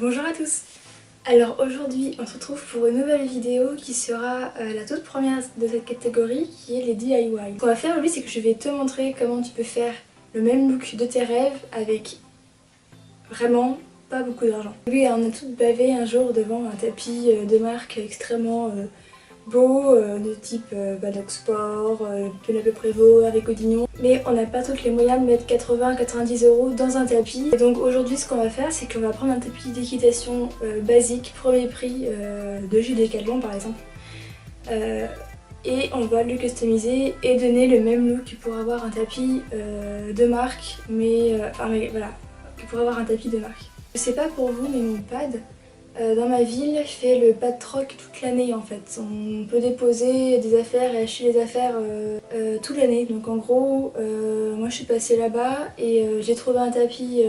Bonjour à tous. Alors aujourd'hui on se retrouve pour une nouvelle vidéo qui sera la toute première de cette catégorie qui est les DIY. Ce qu'on va faire aujourd'hui c'est que je vais te montrer comment tu peux faire le même look de tes rêves avec vraiment pas beaucoup d'argent. Oui, on a toutes bavé un jour devant un tapis de marque extrêmement beau, de type Badoc Sport, Penelope Prévost avec Odignon. Mais on n'a pas tous les moyens de mettre 80-90 € dans un tapis. Et donc aujourd'hui ce qu'on va faire c'est qu'on va prendre un tapis d'équitation basique, premier prix de chez Decathlon par exemple. Et on va le customiser et donner le même look pour avoir un tapis de marque. Mais voilà, pour avoir un tapis de marque. Je sais pas pour vous mais mon pad, dans ma ville, je fais le pad troc toute l'année en fait. On peut déposer des affaires et acheter les affaires toute l'année. Donc en gros, moi je suis passée là-bas et j'ai trouvé un tapis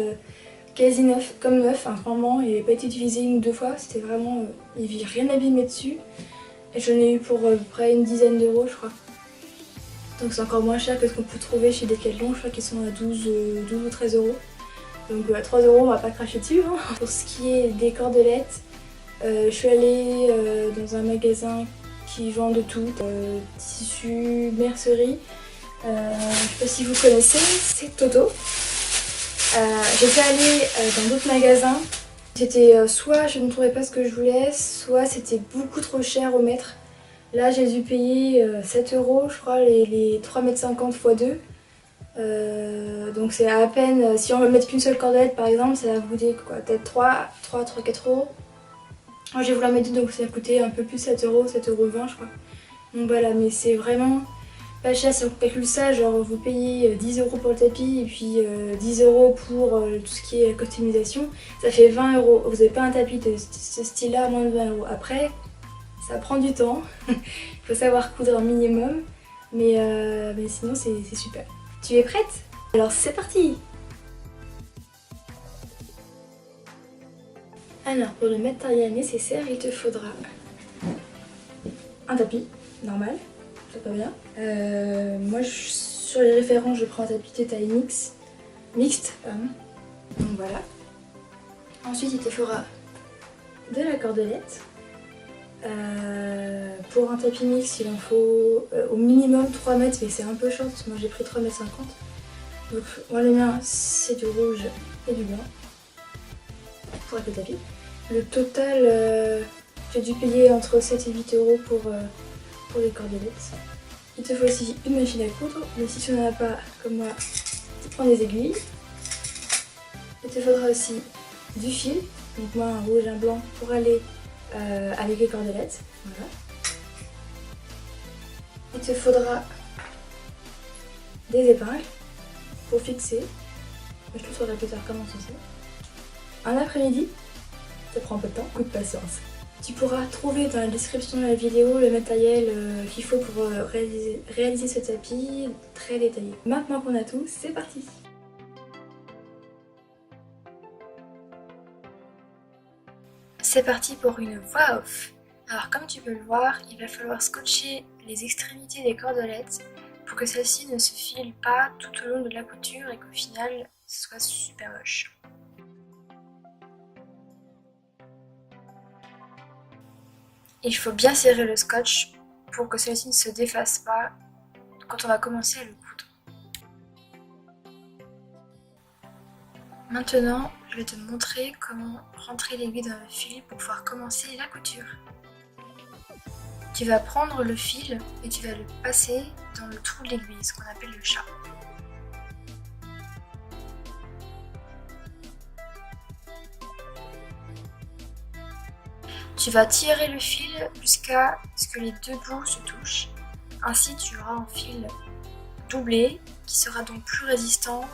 quasi neuf, comme neuf, hein, vraiment. Il n'avait pas été utilisé une ou deux fois, c'était vraiment... il n'y avait rien abîmé dessus. Et j'en ai eu pour à peu près une dizaine d'euros je crois. Donc c'est encore moins cher que ce qu'on peut trouver chez Decathlon, je crois qu'ils sont à 12 ou 13 €. Donc à 3 € on va pas cracher dessus. Hein. Pour ce qui est des cordelettes, je suis allée dans un magasin qui vend de tout, tissus, mercerie. Je sais pas si vous connaissez, c'est Toto. J'étais allée dans d'autres magasins. C'était soit je ne trouvais pas ce que je voulais, soit c'était beaucoup trop cher au mètre. Là j'ai dû payer 7 € je crois, les 3,50 m x 2. Donc c'est à peine, si on veut mettre qu'une seule cordelette par exemple, ça va coûter quoi, peut-être 3-4 €. Moi j'ai voulu en mettre deux donc ça a coûté un peu plus 7 €, 7,20 € je crois. Donc voilà, mais c'est vraiment pas cher si on calcule ça, genre vous payez 10 € pour le tapis et puis 10 € pour tout ce qui est customisation, ça fait 20 €. Vous n'avez pas un tapis de ce style là à moins de 20 €. Après, ça prend du temps, il faut savoir coudre un minimum, mais sinon c'est super. Tu es prête? Alors c'est parti! Alors pour le matériel nécessaire, il te faudra un tapis normal, ça va bien. Moi sur les références je prends un tapis de taille mixte. Donc voilà. Ensuite il te faudra de la cordelette. Pour un tapis mixte il en faut au minimum 3 mètres, mais c'est un peu short parce que moi j'ai pris 3,50 m. Donc moi le mien c'est du rouge et du blanc pour le tapis. Le total, j'ai dû payer entre 7 et 8 € pour les cordelettes. Il te faut aussi une machine à coudre, mais si tu n'en as pas comme moi, tu prends des aiguilles. Il te faudra aussi du fil, donc moi un rouge et un blanc pour aller avec les cordelettes. Voilà. Il te faudra des épingles pour fixer. Je te saurai plus tard comment c'est ça. Un après-midi, ça prend un peu de temps, coup de patience. Tu pourras trouver dans la description de la vidéo le matériel qu'il faut pour réaliser ce tapis très détaillé. Maintenant qu'on a tout, c'est parti! C'est parti pour une voix off. Alors comme tu peux le voir, il va falloir scotcher les extrémités des cordelettes pour que celles-ci ne se filent pas tout au long de la couture et qu'au final, ce soit super moche. Il faut bien serrer le scotch pour que celui-ci ne se défasse pas quand on va commencer à le coudre. Maintenant, je vais te montrer comment rentrer l'aiguille dans le fil pour pouvoir commencer la couture. Tu vas prendre le fil et tu vas le passer dans le trou de l'aiguille, ce qu'on appelle le chat. Tu vas tirer le fil jusqu'à ce que les deux bouts se touchent. Ainsi, tu auras un fil doublé qui sera donc plus résistant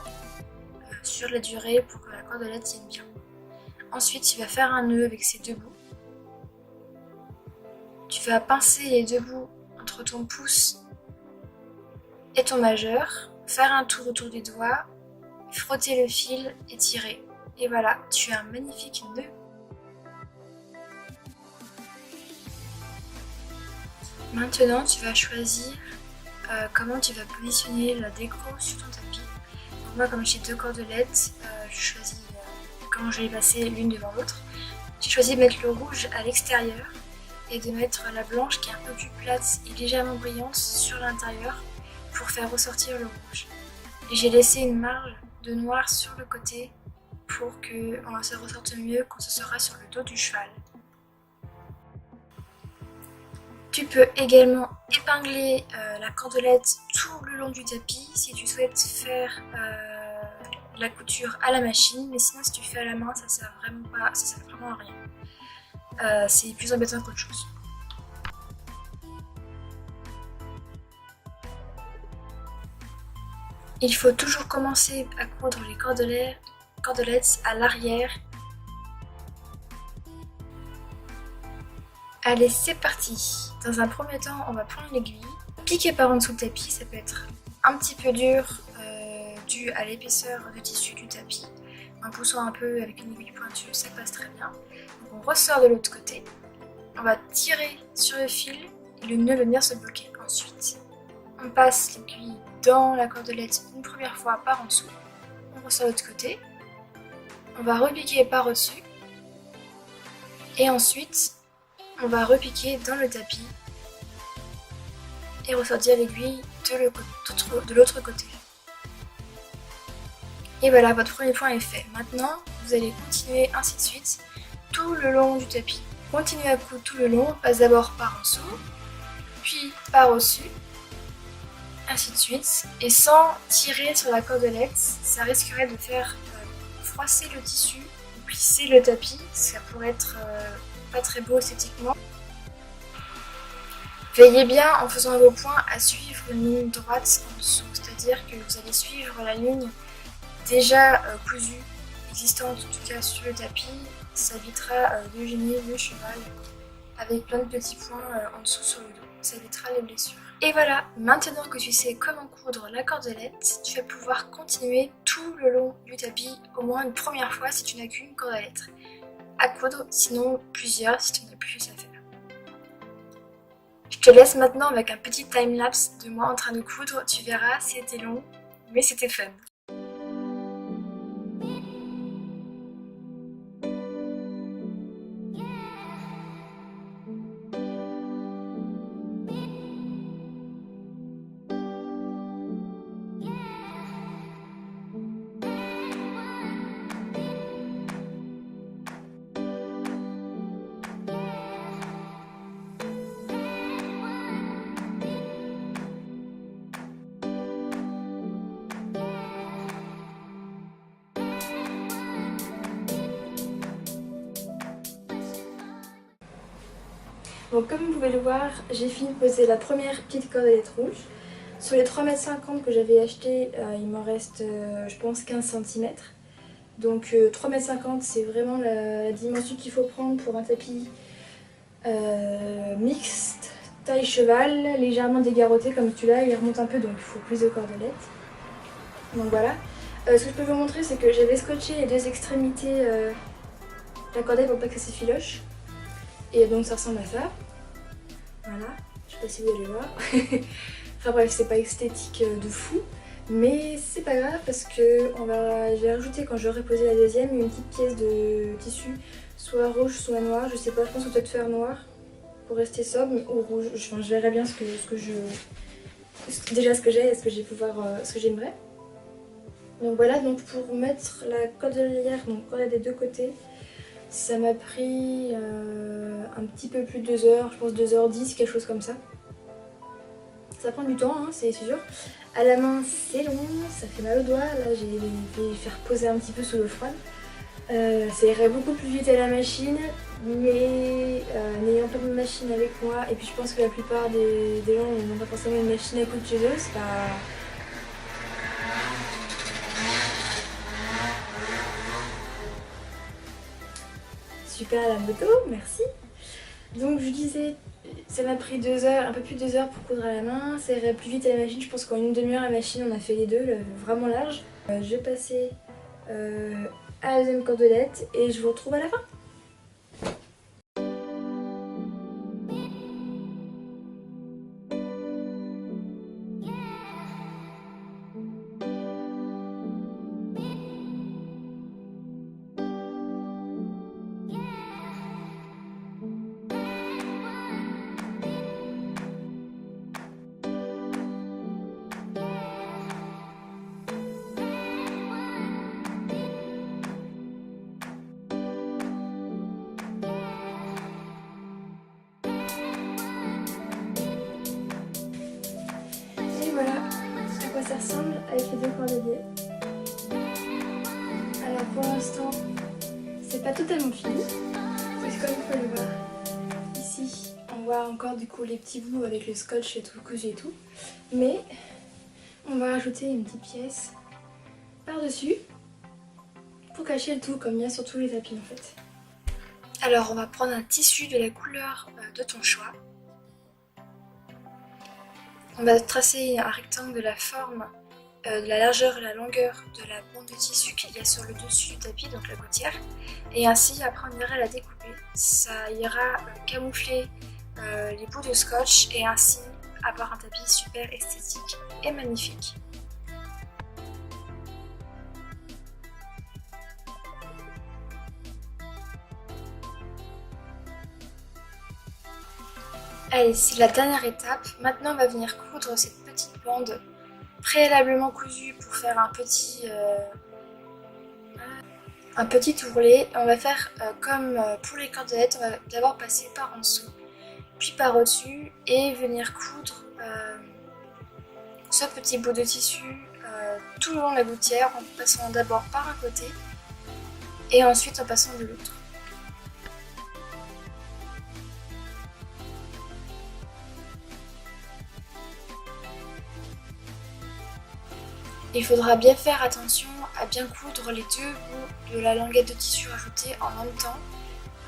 sur la durée pour que la cordelette tienne bien. Ensuite, tu vas faire un nœud avec ces deux bouts. Tu vas pincer les deux bouts entre ton pouce et ton majeur, faire un tour autour des doigts, frotter le fil et tirer. Et voilà, tu as un magnifique nœud. Maintenant, tu vas choisir comment tu vas positionner la déco sur ton tapis. Donc moi, comme j'ai deux cordelettes, je choisis comment je vais les passer l'une devant l'autre. J'ai choisi de mettre le rouge à l'extérieur et de mettre la blanche qui est un peu plus plate et légèrement brillante sur l'intérieur pour faire ressortir le rouge. Et j'ai laissé une marge de noir sur le côté pour que ça ressorte mieux quand ce sera sur le dos du cheval. Tu peux également épingler la cordelette tout le long du tapis si tu souhaites faire la couture à la machine, mais sinon si tu fais à la main ça sert vraiment à rien. C'est plus embêtant qu'autre chose. Il faut toujours commencer à coudre les cordelettes à l'arrière. Allez, c'est parti! Dans un premier temps, on va prendre l'aiguille, piquer par en dessous le tapis, ça peut être un petit peu dur, dû à l'épaisseur de tissu du tapis. En poussant un peu avec une aiguille pointue, ça passe très bien. Donc on ressort de l'autre côté, on va tirer sur le fil et le nœud va venir se bloquer. Ensuite, on passe l'aiguille dans la cordelette une première fois par en dessous, on ressort de l'autre côté, on va repiquer par au-dessus et ensuite on va repiquer dans le tapis et ressortir l'aiguille de l'autre côté. Et voilà, votre premier point est fait. Maintenant, vous allez continuer ainsi de suite tout le long du tapis. Continuez à coudre tout le long, on passe d'abord par en dessous, puis par au-dessus, ainsi de suite. Et sans tirer sur la cordelette, ça risquerait de faire froisser le tissu ou plisser le tapis, ça pourrait être pas très beau esthétiquement. Veillez bien en faisant vos points à suivre une ligne droite en dessous, c'est-à-dire que vous allez suivre la ligne déjà cousue, existante en tout cas sur le tapis, ça évitera de gêner le cheval avec plein de petits points en dessous sur le dos, ça évitera les blessures. Et voilà, maintenant que tu sais comment coudre la cordelette, tu vas pouvoir continuer tout le long du tapis, au moins une première fois si tu n'as qu'une cordelette à coudre, sinon plusieurs si tu n'as plus à faire. Je te laisse maintenant avec un petit time-lapse de moi en train de coudre, tu verras, c'était long, mais c'était fun. Donc comme vous pouvez le voir, j'ai fini de poser la première petite cordelette rouge. Sur les 3,50 m que j'avais acheté, il m'en reste je pense 15 cm. Donc 3,50 m c'est vraiment la dimension qu'il faut prendre pour un tapis mixte, taille cheval, légèrement dégarroté comme celui-là, il remonte un peu donc il faut plus de cordelettes. Donc voilà. Ce que je peux vous montrer c'est que j'avais scotché les deux extrémités de la cordelette pour pas que ça s'effiloche. Et donc ça ressemble à ça. Voilà, je sais pas si vous allez voir. Enfin bref, c'est pas esthétique de fou. Mais c'est pas grave parce que j'ai rajouté quand j'aurai posé la deuxième une petite pièce de tissu, soit rouge, soit noir. Je sais pas, je pense peut-être faire noir pour rester sobre ou rouge. Enfin, je verrai bien déjà ce que j'ai et ce que j'aimerais. Donc voilà, donc pour mettre la cordelière, donc cordelle des deux côtés, ça m'a pris un petit peu plus de 2 heures, je pense 2h10, quelque chose comme ça. Ça prend du temps, hein, c'est sûr. À la main, c'est long, ça fait mal aux doigts. Là, je vais faire poser un petit peu sous l'eau froide. Ça irait beaucoup plus vite à la machine, mais n'ayant pas de machine avec moi, et puis je pense que la plupart des gens n'ont pas forcément une machine à coudre chez eux, c'est pas... Super la moto, merci. Donc je disais, ça m'a pris 2 heures, un peu plus de 2 heures pour coudre à la main. Ça irait plus vite à la machine, je pense qu'en une demi-heure à la machine on a fait les deux, vraiment large. Je vais passer à la deuxième cordelette et je vous retrouve à la fin. avec les deux cordeliers. Alors pour l'instant, c'est pas totalement fini, parce que comme vous pouvez le voir, ici on voit encore du coup les petits bouts avec le scotch et tout, cousu et tout. Mais on va rajouter une petite pièce par-dessus pour cacher le tout, comme il y a sur tous les tapis en fait. Alors on va prendre un tissu de la couleur de ton choix. On va tracer un rectangle de la forme, de la largeur et la longueur de la bande de tissu qu'il y a sur le dessus du tapis, donc la gouttière. Et ainsi après on ira la découper. Ça ira camoufler les bouts de scotch et ainsi avoir un tapis super esthétique et magnifique. Allez, c'est la dernière étape. Maintenant, on va venir coudre cette petite bande préalablement cousue pour faire un petit ourlet. On va faire comme pour les cordelettes, on va d'abord passer par en dessous, puis par au-dessus et venir coudre ce petit bout de tissu tout le long de la gouttière en passant d'abord par un côté et ensuite en passant de l'autre. Il faudra bien faire attention à bien coudre les deux bouts de la languette de tissu rajoutée en même temps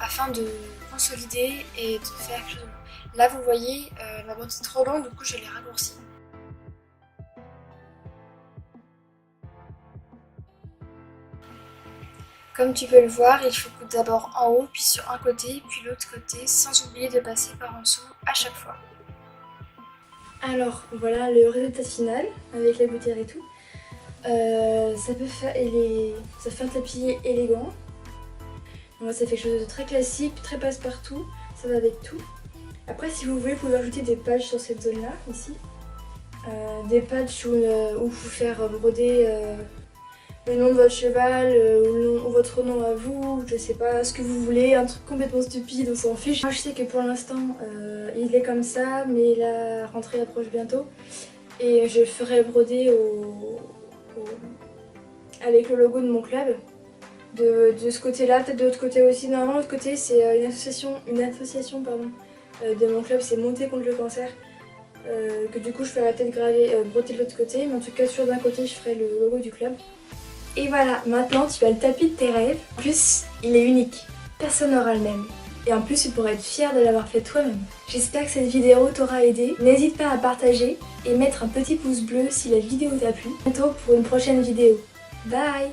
afin de consolider et de faire quelque chose de long. Là vous voyez, ma bande est trop longue, du coup je l'ai raccourcie. Comme tu peux le voir, il faut coudre d'abord en haut, puis sur un côté, puis l'autre côté, sans oublier de passer par en dessous à chaque fois. Alors voilà le résultat final avec la gouttière et tout. Ça fait un tapis élégant. Moi ça fait quelque chose de très classique, très passe-partout, ça va avec tout. Après si vous voulez, vous pouvez ajouter des patchs sur cette zone là, ici. Des patchs où vous faire broder le nom de votre cheval, ou votre nom à vous, je sais pas, ce que vous voulez, un truc complètement stupide, on s'en fiche. Moi je sais que pour l'instant il est comme ça, mais la rentrée approche bientôt. Et je ferai broder avec le logo de mon club. De ce côté-là, peut-être de l'autre côté aussi. Normalement l'autre côté c'est une association de mon club, c'est Monter contre le cancer. Que du coup je ferai peut-être broder de l'autre côté, mais en tout cas sur d'un côté je ferai le logo du club. Et voilà, maintenant tu as le tapis de tes rêves. En plus, il est unique. Personne n'aura le même. Et en plus, tu pourrais être fier de l'avoir fait toi-même. J'espère que cette vidéo t'aura aidé. N'hésite pas à partager et mettre un petit pouce bleu si la vidéo t'a plu. À bientôt pour une prochaine vidéo. Bye.